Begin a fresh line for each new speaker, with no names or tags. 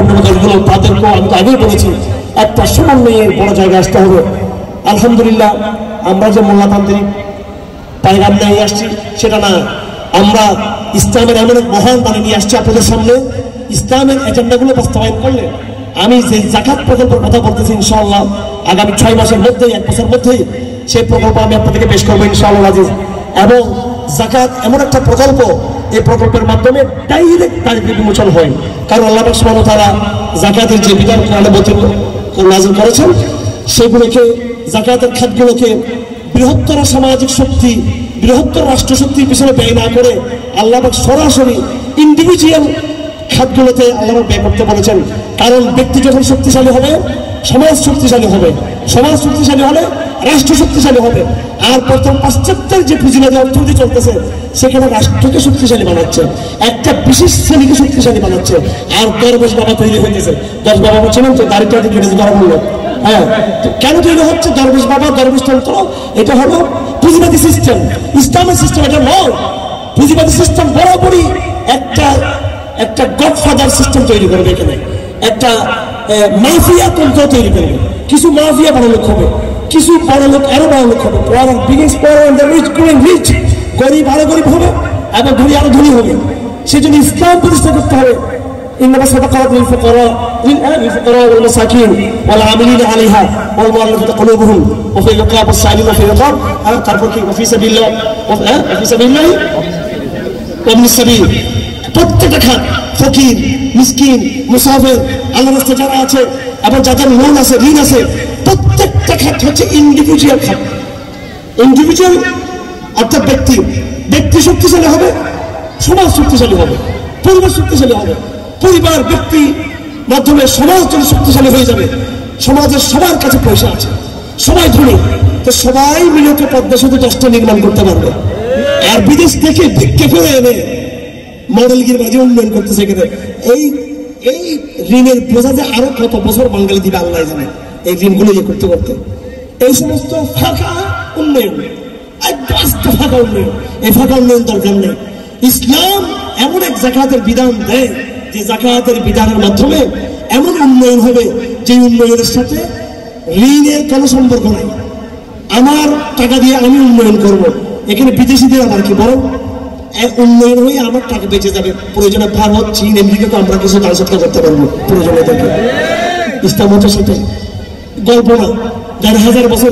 পূর্ণ কাজগুলো তাদেরকেও আমি তো আগেই বলেছি একটা সমন্বয়ের বড় জায়গায় আসতে হবে। আলহামদুলিল্লাহ আমরা যে মোল্লাতান্ত্রিক পায়গাম নিয়ে আসছি সেটা না, আমরা ইসলামের এমন এক মহান বাণী নিয়ে আসছি আপনাদের সামনে। ইসলামের এজেন্ডাগুলো বাস্তবায়ন করলে আমি যে জাকাত প্রকল্পের কথা বলতেছি ইনশাআল্লাহ আগামী 6 মাসের মধ্যেই 1 বছরের মধ্যেই সেই প্রকল্প আমি আপনাদেরকে পেশ করবো ইনশাআল্লাহ আজিজ। এবং জাকাত এমন একটা প্রকল্প, এই প্রকল্পের মাধ্যমে ডাইরেক্ট দারিদ্র্য বিমোচন হয়। কারণ আল্লাহ পাক সুবহানাহু ওয়া তাআলা জাকাতের যে বিধান নাযিল করেছেন সেগুলোকে, জাকাতের খাতগুলোকে বৃহত্তর সামাজিক শক্তি, বৃহত্তর রাষ্ট্র শক্তির পিছনে ব্যয় না করে আল্লাহ পাক সরাসরি ইন্ডিভিজুয়াল খাতগুলোতে আল্লাহ ব্যয় করতে বলেছেন। কারণ ব্যক্তি যখন শক্তিশালী হবে সমাজ শক্তিশালী হবে, সমাজ শক্তিশালী হলে রাষ্ট্র শক্তিশালী হবে। আর প্রথম পাশ্চাত্যের যে পুঁজিবাদী অর্থনীতি চলতেছে সেখানে রাষ্ট্রকে শক্তিশালী বানাচ্ছে, একটা বিশেষ শ্রেণীকে শক্তিশালী বানাচ্ছে। আর দরবেশ বাবা তৈরি হইতেছে। দরবেশ বাবা বলছিলেন তো দাঁড়িটা কেটেছে ধরা বললো, হ্যাঁ কেন তৈরি হচ্ছে দরবেশ বাবা, দরবেশ তন্ত্র? এটা হলো পুঁজিবাদী সিস্টেম, ইসলামের সিস্টেম এটা নয়। পুঁজিবাদী সিস্টেম বরাবরই একটা গডফাদার সিস্টেম তৈরি করবে, এখানে একটা মাফিয়া তন্ত্র তৈরি করবে। কিছু মাফিয়া বড় লোক হবে, কিছু বড় লোক আরো বড় লোক হবে। গরিব আরো গরিব হবে এবং ধনী আরো ধনী হবে। সেই জন্য ইসলাম প্রতিষ্ঠা করতে হবে। إنما الصدقات للفقراء والمساكين والعاملين عليها والمؤلفة قلوبهم وفي الرقاب والسائلين وفي الرقاب وفي سبيل الله وابن السبيل। প্রত্যেকটা খাত, ফকির, মিসকিন, মুসাফির, আল্লাহর রাস্তায় যারা আছে এবং যাদের লোন আছে, ঋণ আছে, প্রত্যেকটা খাত হচ্ছে ইন্ডিভিজুয়াল খাত। ইন্ডিভিজুয়াল অর্থাৎ ব্যক্তি শক্তিশালী হবে, সমাজ শক্তিশালী হবে, পরিবার শক্তিশালী হবে। পরিবার ব্যক্তি মাধ্যমে সমাজ যদি শক্তিশালী হয়ে যাবে, সমাজের সবার কাছে পয়সা আছে, সবাই ধনী, তো সবাই মিলে তো পদ্মা সেতু 10টা নির্মাণ করতে পারবে। আর বিদেশ থেকে ভিক্ষে করে এনে মডেলগির বাজি উন্নয়ন করতেছে। এই ঋণের বোঝা যে আরো কত বছর বাঙালি দিবে আল্লাহ জানে, এই ঋণগুলো করতে করতে। এই সমস্ত ফাঁকা উন্নয়ন, ফাঁকা উন্নয়ন, এই ফাঁকা উন্নয়ন দরকার নেই। ইসলাম এমন এক জাকাতের বিধান দেয় যে জাকাতের বিধানের মাধ্যমে এমন উন্নয়ন হবে যে উন্নয়নের সাথে ঋণের কোনো সম্পর্ক নেই। আমার টাকা দিয়ে আমি উন্নয়ন করব, এখানে বিদেশিদের আমার কি বরং উন্নয়ন হয়ে আমার টাকা বেঁচে যাবে। প্রয়োজনে ভারত, চীন, আমেরিকা তো আমরা কিছু দান সৎকার করতে পারবো প্রয়োজনে। ইসলাম হচ্ছে সেটাই, গল্প না। 1000 বছর